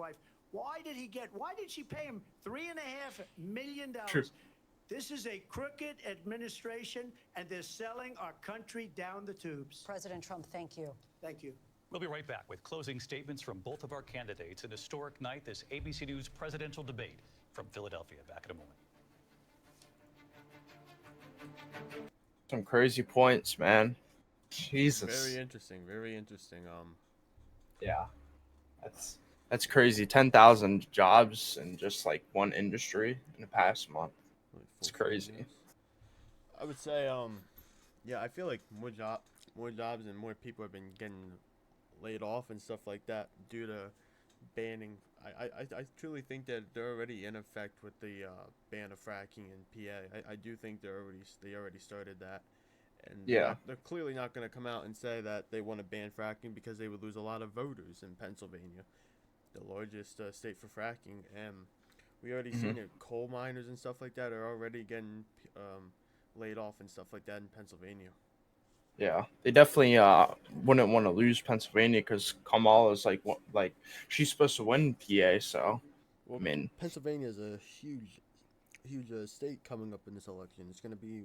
wife. Why did she pay him $3.5 million? True. This is a crooked administration, and they're selling our country down the tubes. President Trump, thank you. Thank you. We'll be right back with closing statements from both of our candidates. An historic night, this ABC News presidential debate from Philadelphia. Back in a moment. Some crazy points, man. Jesus. Very interesting. Very interesting. Yeah. That's crazy. 10,000 jobs in just like one industry in the past month. It's crazy. I would say, yeah, I feel like more jobs and more people have been getting laid off and stuff like that due to banning. I truly think that they're already in effect with the ban of fracking in PA. I do think they already started that, and Yeah, they're clearly not going to come out and say that they want to ban fracking because they would lose a lot of voters in Pennsylvania, the largest state for fracking, and we already seen it. Coal miners and stuff like that are already getting laid off and stuff like that in Pennsylvania. yeah. They definitely wouldn't want to lose Pennsylvania because Kamala is like she's supposed to win PA. So Well, I mean, Pennsylvania is a huge state coming up in this election. It's going to be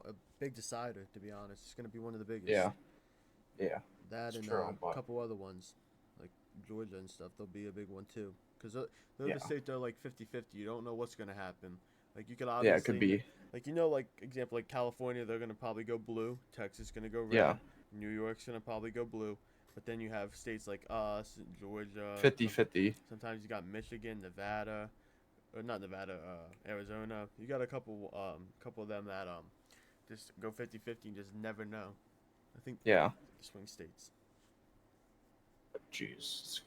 a big decider, to be honest. It's going to be one of the biggest. yeah. That it's and true, a but- couple other ones, like Georgia and stuff. They'll be a big one too. Because they're Yeah. the state, they're like 50-50. You don't know what's going to happen. Like, you could Yeah, obviously... it could be. Like, like, example, like California, they're going to probably go blue. Texas going to go red. Yeah. New York's going to probably go blue. But then you have states like us, Georgia. 50-50. Sometimes you got Michigan, Nevada, or not Nevada, Arizona. You got a couple of them that just go 50-50 and just never know. I think Yeah. the swing states. Jeez, it's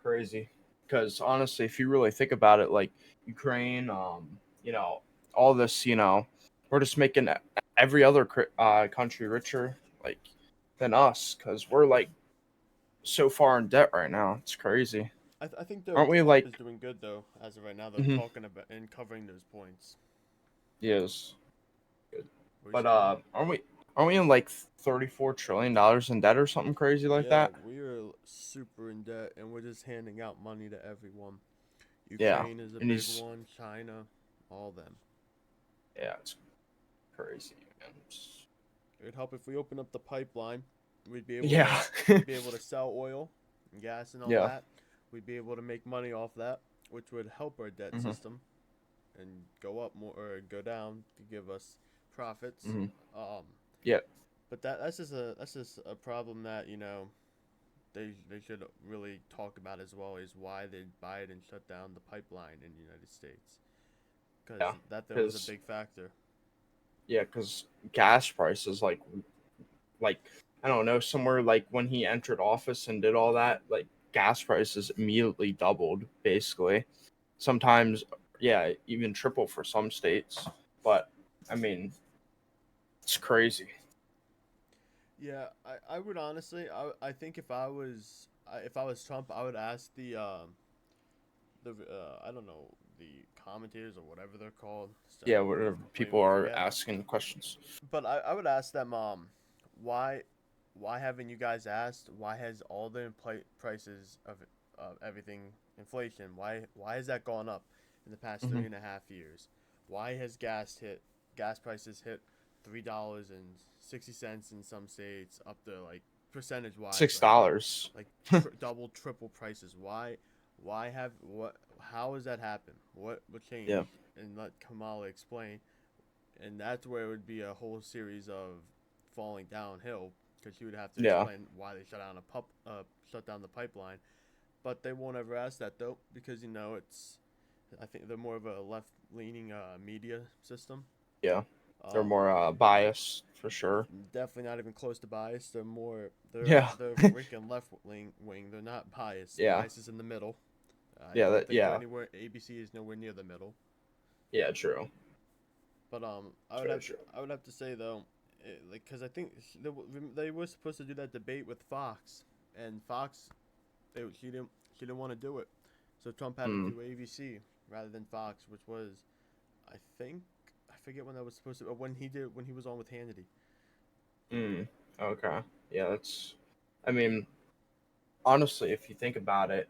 crazy. Because honestly, if you really think about it, like Ukraine, all this, we're just making every other country richer, like, than us, because we're like so far in debt right now. It's crazy. I think Aren't we, Trump like- is doing good though as of right now. They're Mhm. talking about and covering those points. Yes, What you but saying? aren't we in like $34 trillion in debt or something crazy like Yeah, that? we are super in debt, and we're just handing out money to everyone. Yeah, Ukraine is a and big he's- one. China, all them. Yeah, it's crazy, man. It would help if we open up the pipeline. We'd be able Yeah. to be able to sell oil and gas and all Yeah. that. We'd be able to make money off that, which would help our debt system and go up more or go down to give us profits. Yeah. But that's just a problem that they should really talk about as well, is why they Biden and shut down the pipeline in the United States, because Yeah, that was 'cause- a big factor. Yeah, because gas prices, like I don't know, somewhere like when he entered office and did all that, like gas prices immediately doubled, basically. Sometimes, yeah, even triple for some states. But I mean, it's crazy. Yeah, I would honestly, I think if I was Trump, I would ask the I don't know, the commentators or whatever they're called. Yeah, whatever people are Yeah. asking questions. But I would ask them, why haven't you guys asked? Why has all the prices of everything, inflation, why has that gone up in the past 3.5 years? Why has gas prices hit $3.60 in some states, up to like percentage wise $6. like double, triple prices? How has that happened? What changed? Yeah. And let Kamala explain. And that's where it would be a whole series of falling downhill, because she would have to Yeah. explain why they shut down the pipeline. But they won't ever ask that though, because I think they're more of a left-leaning media system. Yeah, they're more biased for sure. Definitely not even close to biased. They're Yeah. they're freaking left wing. They're not biased. Yeah. Bias is in the middle. Yeah, I don't that- think yeah. Anywhere ABC is nowhere near the middle. Yeah, true. But I True. would have to say though, because I think they were supposed to do that debate with Fox, and Fox, she didn't want to do it, so Trump had to do ABC rather than Fox, which was, I forget when that was supposed to, when he was on with Hannity. Okay. Yeah, I mean, honestly, if you think about it,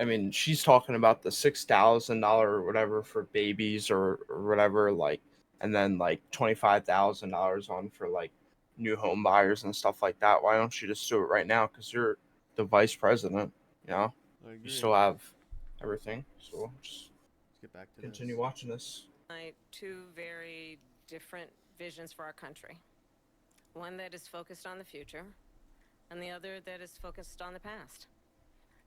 I mean, she's talking about the $6,000 or whatever for babies or whatever, like, and then like $25,000 on for like new home buyers and stuff like that. Why don't you just do it right now? Because you're the vice president, you know? I You agree. still have everything. So just Let's get back to continue this. watching this. Two very different visions for our country. One that is focused on the future, and the other that is focused on the past,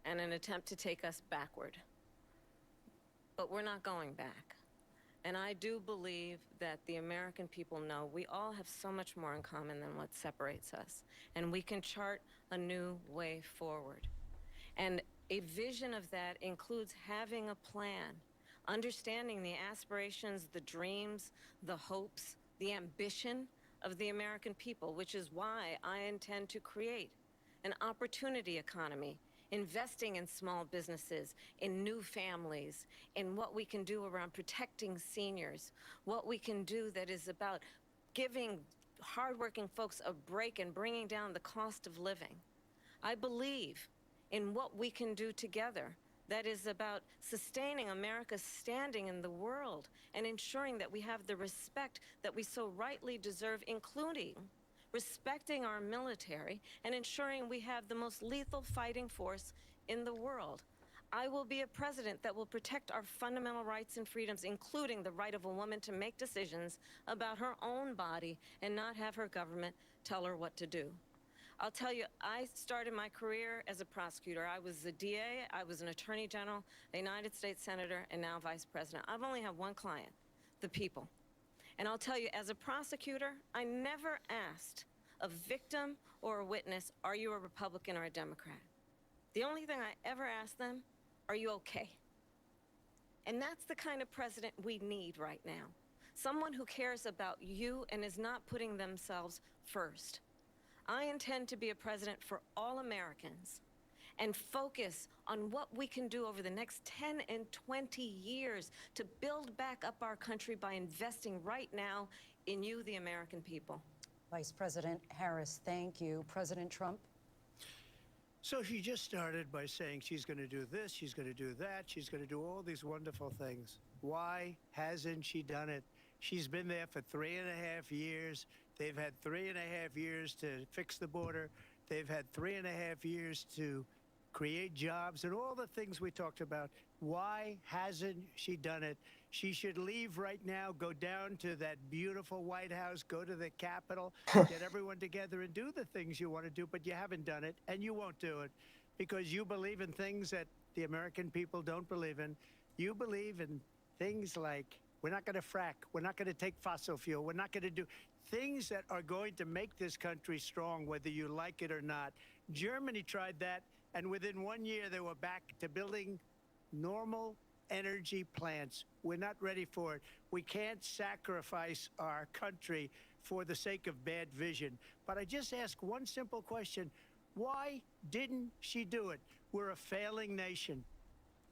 and an attempt to take us backward. But we're not going back. And I do believe that the American people know we all have so much more in common than what separates us, and we can chart a new way forward. And a vision of that includes having a plan, understanding the aspirations, the dreams, the hopes, the ambition of the American people, which is why I intend to create an opportunity economy, investing in small businesses, in new families, in what we can do around protecting seniors, what we can do that is about giving hardworking folks a break and bringing down the cost of living. I believe in what we can do together that is about sustaining America's standing in the world and ensuring that we have the respect that we so rightly deserve, including respecting our military and ensuring we have the most lethal fighting force in the world. I will be a president that will protect our fundamental rights and freedoms, including the right of a woman to make decisions about her own body and not have her government tell her what to do. I'll tell you, I started my career as a prosecutor. I was a DA, I was an attorney general, a United States senator, and now vice president. I've only had one client, the people. And I'll tell you, as a prosecutor, I never asked a victim or a witness, are you a Republican or a Democrat? The only thing I ever asked them, are you okay? And that's the kind of president we need right now. Someone who cares about you and is not putting themselves first. I intend to be a president for all Americans and focus on what we can do over the next 10 and 20 years to build back up our country by investing right now in you, the American people. Vice President Harris, thank you. President Trump? So she just started by saying she's going to do this, she's going to do that, she's going to do all these wonderful things. Why hasn't she done it? She's been there for 3.5 years. They've had 3.5 years to fix the border. They've had 3.5 years to create jobs and all the things we talked about. Why hasn't she done it? She should leave right now, go down to that beautiful White House, go to the Capitol, get everyone together and do the things you want to do, but you haven't done it, and you won't do it because you believe in things that the American people don't believe in. You believe in things like we're not going to frack, we're not going to take fossil fuel, we're not going to do things that are going to make this country strong, whether you like it or not. Germany tried that, and within 1 year, they were back to building normal energy plants. We're not ready for it. We can't sacrifice our country for the sake of bad vision. But I just ask one simple question. Why didn't she do it? We're a failing nation.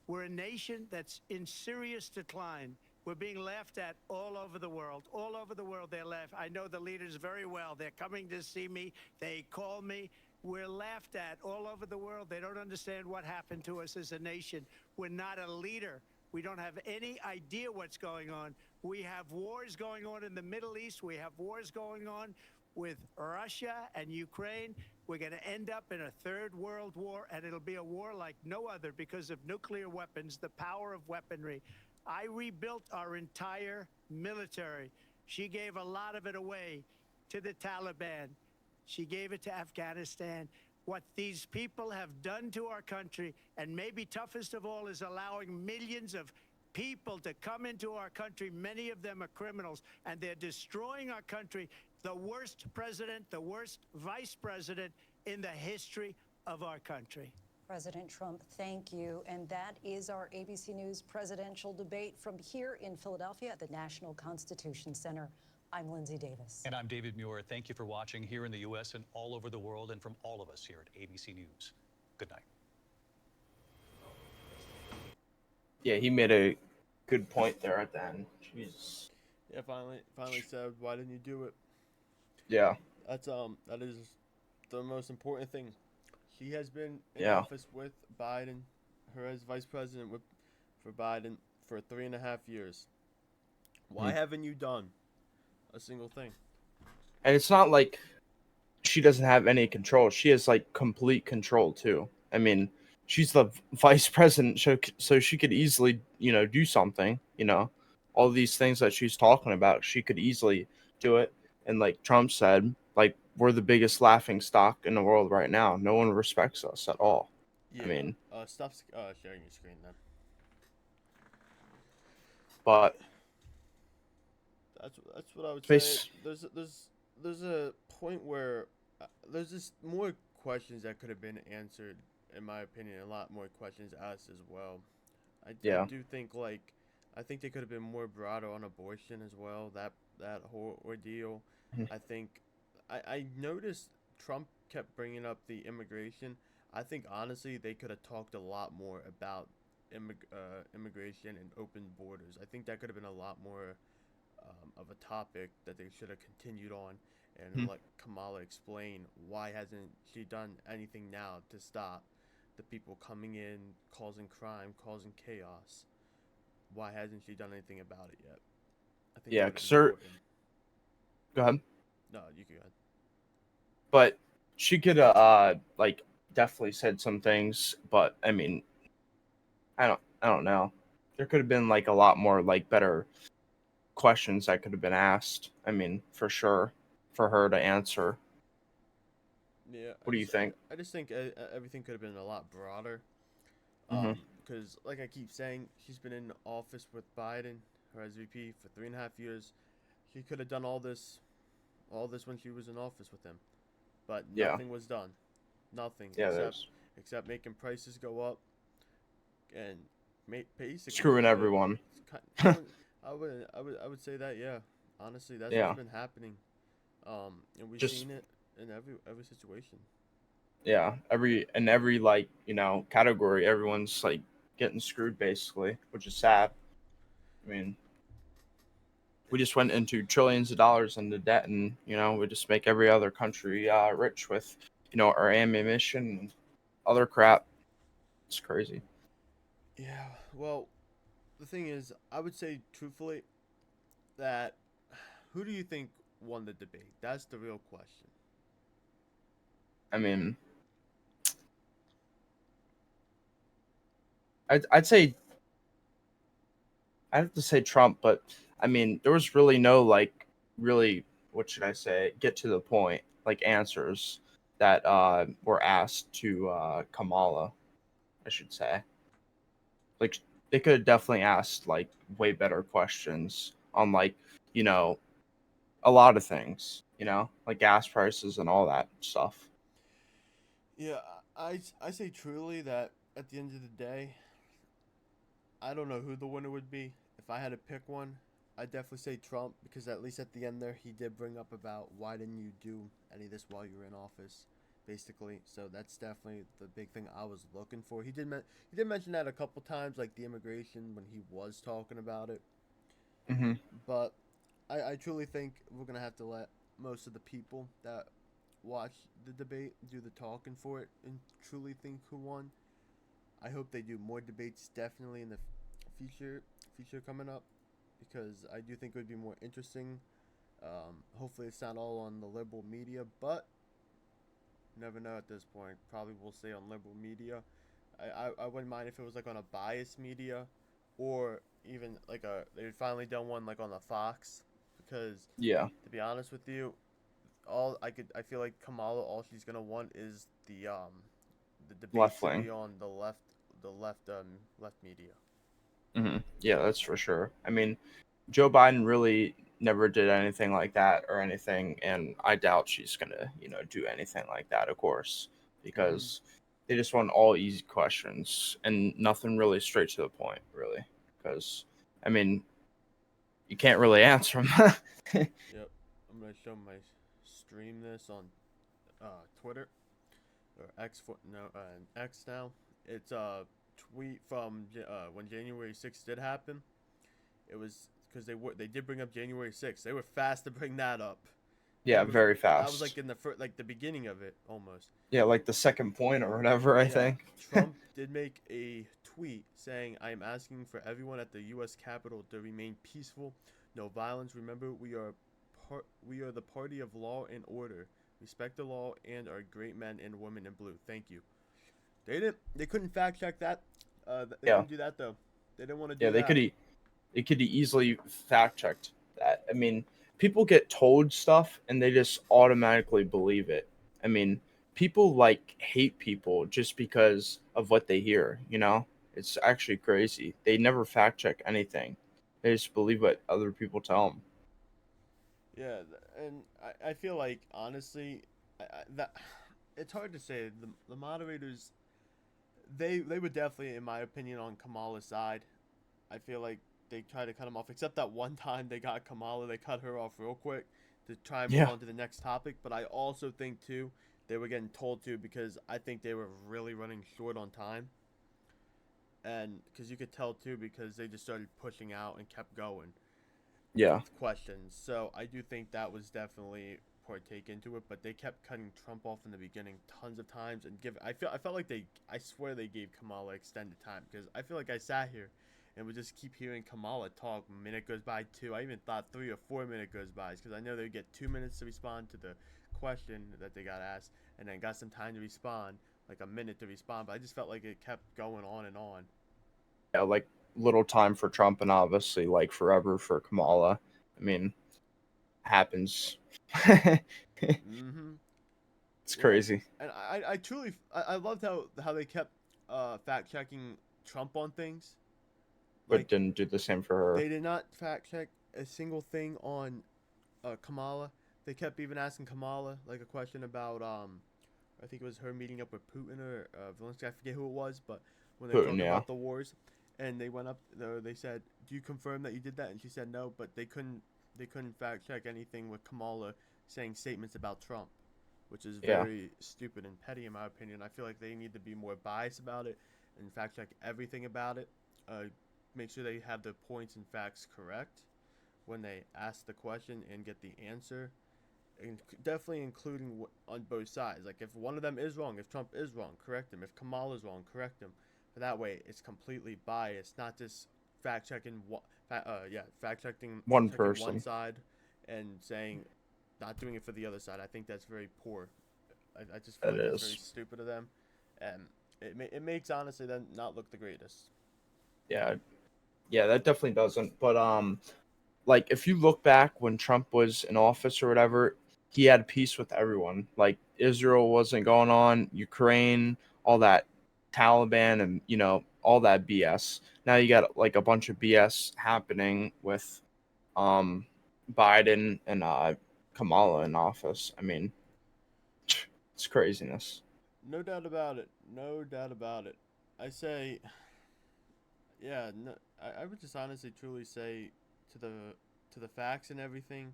We're a nation that's in serious decline. We're being laughed at all over the world. All over the world, they're laughed. I know the leaders very well. They're coming to see me. They call me. We're laughed at all over the world. They don't understand what happened to us as a nation. We're not a leader. We don't have any idea what's going on. We have wars going on in the Middle East. We have wars going on with Russia and Ukraine. We're going to end up in a third world war, and it'll be a war like no other because of nuclear weapons, the power of weaponry. I rebuilt our entire military. She gave a lot of it away to the Taliban. She gave it to Afghanistan. What these people have done to our country, and maybe toughest of all, is allowing millions of people to come into our country. Many of them are criminals, and they're destroying our country. The worst president, the worst vice president in the history of our country. President Trump, thank you. And that is our ABC News presidential debate from here in Philadelphia at the National Constitution Center. I'm Lindsay Davis. And I'm David Muir. Thank you for watching here in the U.S. and all over the world, and from all of us here at ABC News. Good night. Yeah, he made a good point there at the end. Jesus. Yeah, finally said, why didn't you do it? Yeah. That is the most important thing. She has been in Yeah. office with Biden her as vice president for Biden for 3.5 years. Why haven't you done a single thing? And it's not like she doesn't have any control. She has like complete control too. I mean, she's the vice president, so she could easily, do something. All these things that she's talking about, she could easily do it. And like Trump said, like we're the biggest laughing stock in the world right now. No one respects us at all. Yeah. I mean, Stop sharing your screen then. but That's what I would say. Face- There's a point where there's just more questions that could have been answered, in my opinion. A lot more questions asked as well. I do think I think they could have been more broader on abortion as well. That whole ordeal. Mhm. I think I noticed Trump kept bringing up the immigration. I think honestly they could have talked a lot more about immigration and open borders. I think that could have been a lot more of a topic that they should have continued on and let Kamala explain why hasn't she done anything now to stop the people coming in, causing crime, causing chaos. Why hasn't she done anything about it yet? I think Yeah, that would be sir. important. Go ahead. No, you can go ahead. But she could like definitely said some things, but I mean, I don't know. There could have been like a lot more like better questions that could have been asked. I mean, for sure, for her to answer. Yeah. What do you think? I just think everything could have been a lot broader. Mhm. Because like I keep saying, she's been in office with Biden, her as VP, for 3.5 years. She could have done all this when she was in office with him, but Yeah. nothing was done. Nothing Yeah, except making prices go up and basically screwing everyone. I would say that, yeah. Honestly, that's Yeah. what's been happening. And we've Just- seen it in every situation. Yeah, every like category, everyone's like getting screwed basically, which is sad. I mean, we just went into trillions of dollars into debt, and we just make every other country rich with our ammunition and other crap. It's crazy. Yeah. Well, the thing is, I would say truthfully that who do you think won the debate? That's the real question. I mean, I'd say I'd have to say Trump, but I mean, there was really no like really, what should I say, get to the point like answers that were asked to Kamala, I should say. Like they could have definitely asked like way better questions on like, you know, a lot of things, like gas prices and all that stuff. Yeah, I say truly that at the end of the day, I don't know who the winner would be. If I had to pick one, I'd definitely say Trump because at least at the end there, he did bring up about why didn't you do any of this while you were in office, basically. So that's definitely the big thing I was looking for. He did mention that a couple times, like the immigration when he was talking about it. Mm-hmm. But I truly think we're gonna have to let most of the people that watch the debate do the talking for it and truly think who won. I hope they do more debates definitely in the future coming up because I do think it would be more interesting. Hopefully it's not all on the liberal media, but never know at this point. Probably we'll say on liberal media. I wouldn't mind if it was like on a biased media or even like they finally done one like on the Fox because Yeah. to be honest with you, I feel like Kamala all she's gonna want is the debate Left to wing. be on the left media. Mm-hmm. Yeah, that's for sure. I mean, Joe Biden really never did anything like that or anything, and I doubt she's gonna, do anything like that, of course, because they just want all easy questions and nothing really straight to the point, really. Because, I mean, you can't really answer them. Yep, I'm gonna show my stream this on Twitter or X X now. It's a tweet from when January 6th did happen. It was because they did bring up January 6th. They were fast to bring that up. Yeah, very That was fast. like in the like the beginning of it almost. Yeah, like the second point or whatever, I Yeah, think. Trump did make a tweet saying, "I am asking for everyone at the U.S. Capitol to remain peaceful, no violence. Remember, we are the party of law and order. Respect the law and our great men and women in blue. Thank you." They couldn't fact check that. They Yeah. couldn't do that though. They didn't want to Yeah, do that. they could easily fact checked that. I mean, people get told stuff and they just automatically believe it. I mean, people like hate people just because of what they hear, you know? It's actually crazy. They never fact check anything. They just believe what other people tell them. Yeah, and I feel like honestly, that it's hard to say. The moderators, they were definitely, in my opinion, on Kamala's side. I feel like they tried to cut him off, except that one time they got Kamala, they cut her off real quick to try and move Yeah. on to the next topic. But I also think too they were getting told to, because I think they were really running short on time, and because you could tell too because they just started pushing out and kept going Yeah. with questions. So I do think that was definitely partake into it, but they kept cutting Trump off in the beginning tons of times and I felt like I swear they gave Kamala extended time, because I feel like I sat here and would just keep hearing Kamala talk. A minute goes by, two. I even thought 3 or 4 minute goes by, because I know they would get 2 minutes to respond to the question that they got asked, and then got some time to respond, like a minute to respond. But I just felt like it kept going on and on. Yeah, like little time for Trump and obviously like forever for Kamala. I mean, happens. Mm-hmm. It's Yeah, crazy. and I truly I loved how they kept fact checking Trump on things. But Like didn't do the same for her. they did not fact check a single thing on Kamala. They kept even asking Kamala like a question about I think it was her meeting up with Putin or Zelensky. I forget who it was, but when they were Putin, talking yeah. about the wars, and they went up there, they said, "Do you confirm that you did that?" And she said no, but they couldn't fact check anything with Kamala saying statements about Trump, which is Yeah. very stupid and petty in my opinion. I feel like they need to be more biased about it and fact check everything about it. Make sure they have the points and facts correct when they ask the question and get the answer, and definitely including on both sides. Like if one of them is wrong, if Trump is wrong, correct him. If Kamala is wrong, correct him. But that way, it's completely biased, not just fact checking. Fact checking One checking one person. side and saying not doing it for the other side. I think that's very poor. I just feel It like that's very is. stupid of them, and it makes honestly them not look the greatest. Yeah. Yeah, that definitely doesn't. But like if you look back when Trump was in office or whatever, he had peace with everyone. Like Israel wasn't going on, Ukraine, all that, Taliban, and all that BS. Now you got like a bunch of BS happening with um Biden and Kamala in office. I mean, it's craziness. No doubt about it. No doubt about it. I say, yeah. No, I would just honestly, truly say to the facts and everything.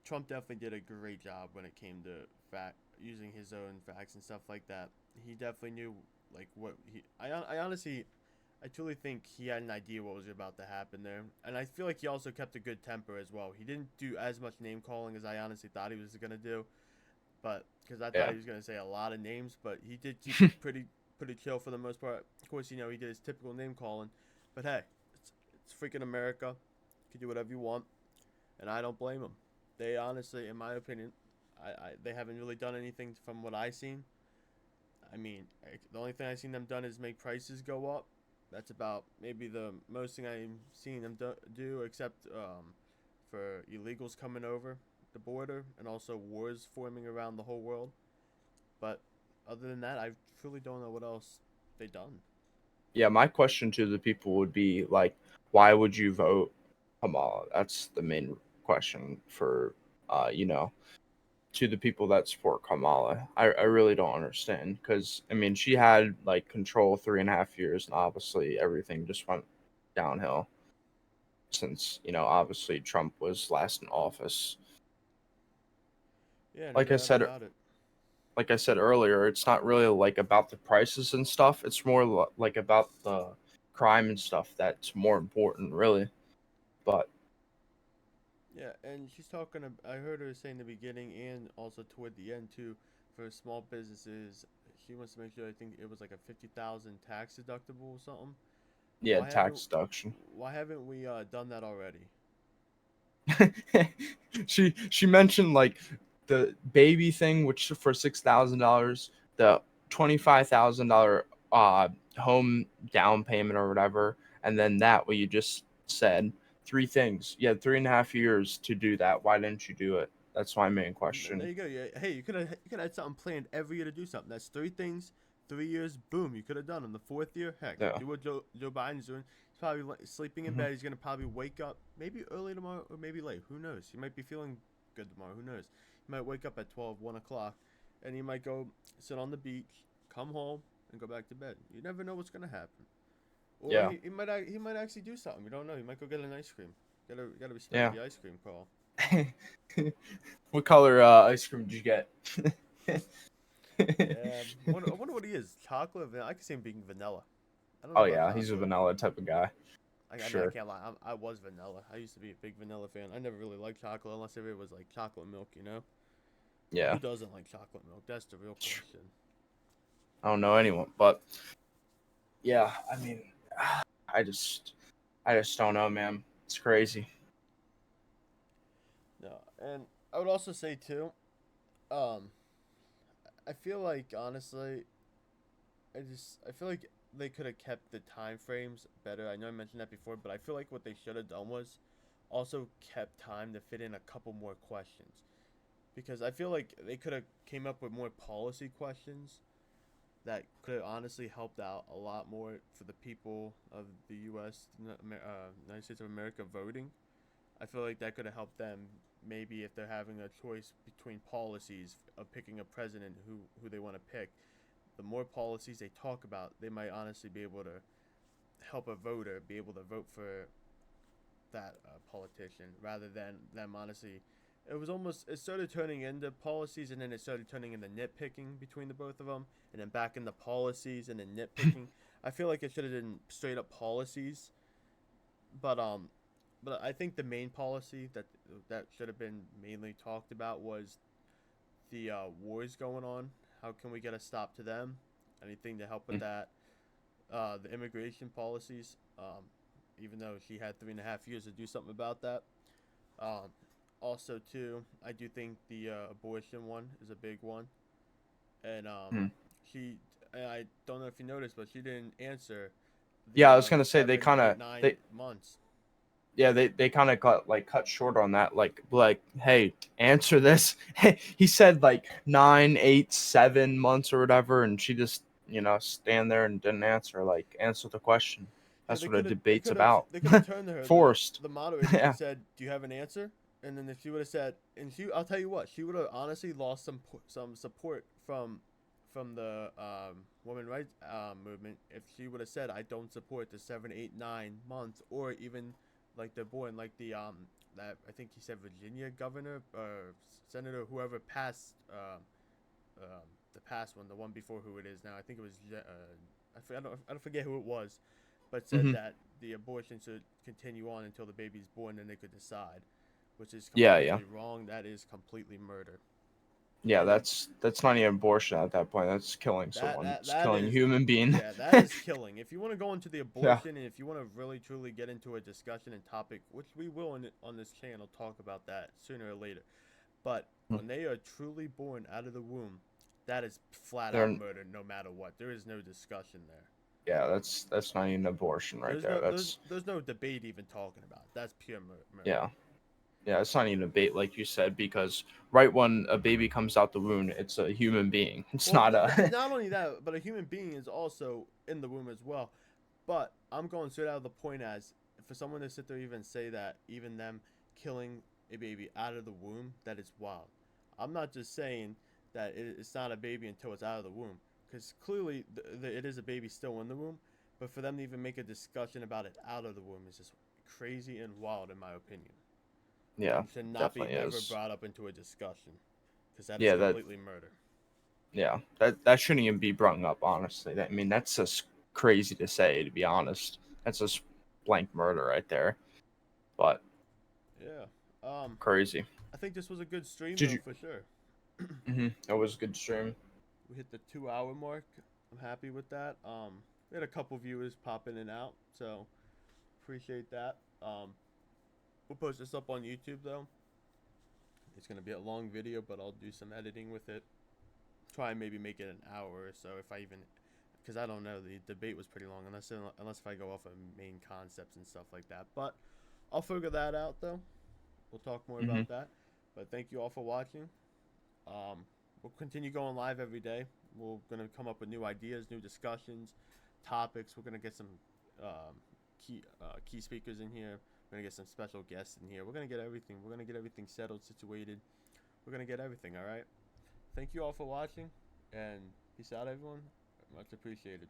Trump definitely did a great job when it came to fact using his own facts and stuff like that. He definitely knew like what he. I honestly, I truly think he had an idea what was about to happen there, and I feel like he also kept a good temper as well. He didn't do as much name calling as I honestly thought he was gonna do, but because I thought Yeah. he was gonna say a lot of names, but he did keep it pretty chill for the most part. Of course, he did his typical name calling, but hey, it's freaking America. You can do whatever you want, and I don't blame him. They honestly, in my opinion, they haven't really done anything from what I've seen. I mean, the only thing I've seen them done is make prices go up. That's about maybe the most thing I've seen them do, except for illegals coming over the border and also wars forming around the whole world. But other than that, I truly don't know what else they done. Yeah, my question to the people would be like, why would you vote Kamala? That's the main question for, to the people that support Kamala. I really don't understand because, I mean, she had like control 3.5 years and obviously everything just went downhill since, obviously Trump was last in office. Yeah, no Like I doubt said, about it. like I said earlier, it's not really like about the prices and stuff. It's more like about the crime and stuff that's more important, really. But Yeah, and she's talking. I heard her say in the beginning and also toward the end too, for small businesses, she wants to make sure. I think it was like a 50,000 tax deductible or something. Yeah, Why haven't tax deduction. Why haven't we done that already? She mentioned like the baby thing, which for $6,000, the $25,000 home down payment or whatever, and then that what you just said. Three things. You had 3.5 years to do that. Why didn't you do it? That's my main There question. you go. Yeah. Hey, you could have had something planned every year to do something. That's three things, 3 years. Boom, you could have done them. The fourth year, heck, Yeah. do what Joe Biden's doing. He's probably sleeping in Mhm. bed. He's gonna probably wake up maybe early tomorrow or maybe late. Who knows? He might be feeling good tomorrow. Who knows? He might wake up at 12, 1 o'clock, and he might go sit on the beach, come home, and go back to bed. You never know what's gonna happen. Or Yeah. he might actually do something. You don't know. He might go get an ice cream. Gotta respect Yeah. the ice cream call. What color ice cream did you get? Yeah, I wonder what he is. Chocolate? I can see him being vanilla. I don't know Oh about yeah, he's a chocolate. vanilla type of guy. I mean, I Sure. can't lie. I was vanilla. I used to be a big vanilla fan. I never really liked chocolate unless if it was like chocolate milk, you know? Yeah. Who doesn't like chocolate milk? That's the real question. I don't know anyone, but yeah, I mean, I just don't know, man. It's crazy. No, and I would also say too, um, I feel like honestly, I feel like they could have kept the time frames better. I know I mentioned that before, but I feel like what they should have done was also kept time to fit in a couple more questions. Because I feel like they could have came up with more policy questions that could have honestly helped out a lot more for the people of the U.S. United States of America voting. I feel like that could have helped them maybe if they're having a choice between policies of picking a president who they want to pick. The more policies they talk about, they might honestly be able to help a voter be able to vote for that politician rather than them honestly. It started turning into policies and then it started turning into nitpicking between the both of them and then back into policies and then nitpicking. I feel like it should have been straight up policies, but I think the main policy that should have been mainly talked about was the wars going on. How can we get a stop to them? Anything to help with that? The immigration policies. Even though she had 3.5 years to do something about that. Um, Also, too, I do think the abortion one is a big one, and Hmm. she. I don't know if you noticed, but she didn't answer Yeah, I was the gonna say they seven, kind eight, of nine months. they kind of cut short on that. Like, hey, answer this. He said like 9, 8, 7 months or whatever, and she just stand there and didn't answer. Like, answer the question. Yeah, That's what a debate's about. they could have turned to her Forced. the moderator Yeah. and said, "Do you have an answer?" And then if she would have said, I'll tell you what, she would have honestly lost some support from the women rights movement if she would have said, "I don't support the 7, 8, 9 months," or even like the boy and like the that I think he said Virginia governor or senator whoever passed the past one, the one before who it is now. I think it was I don't forget who it was, but said Hmm. that the abortion should continue on until the baby's born and they could decide, which is Yeah, yeah. completely wrong. That is completely murder. Yeah, And that's not even abortion at that point. That's killing that someone. that It's that killing a is human being. yeah, that is killing. If you want to go into the Yeah. abortion and if you want to really truly get into a discussion and topic, which we will on this channel talk about that sooner or later. But when they are truly born out of the womb, that is flat out They're murder no matter what. There is no discussion there. yeah, that's not even abortion right there. That's There's no debate even talking about it. That's pure murder. yeah. Yeah, it's not even a bait like you said, because right when a baby comes out the womb, it's a human being. It's Well, not a not only that, but a human being is also in the womb as well. But I'm going straight out of the point as for someone to sit there even say that even them killing a baby out of the womb, that is wild. I'm not just saying that it's not a baby until it's out of the womb, because clearly it is a baby still in the womb. But for them to even make a discussion about it out of the womb is just crazy and wild, in my opinion. yeah, And should not be definitely ever is. brought up into a discussion, because that is Yeah, that completely murder. yeah, that shouldn't even be brought up, honestly. I mean, that's just crazy to say, to be honest. That's just blank murder right there. But Yeah. Crazy. I think this was a good stream Did though, you- for sure. That was a good stream. We hit the 2-hour mark. I'm happy with that. We had a couple viewers pop in and out, so appreciate that. We'll post this up on YouTube though. It's gonna be a long video, but I'll do some editing with it. Try and maybe make it an hour or so, if I even, because I don't know, the debate was pretty long, unless if I go off of main concepts and stuff like that. But I'll figure that out though. We'll talk more about that. But thank you all for watching. We'll continue going live every day. We're gonna come up with new ideas, new discussions, topics. We're gonna get some key speakers in here. We're gonna get some special guests in here. We're gonna get everything. We're gonna get everything settled, situated. We're gonna get everything. All right. Thank you all for watching, and peace out, everyone. Much appreciated.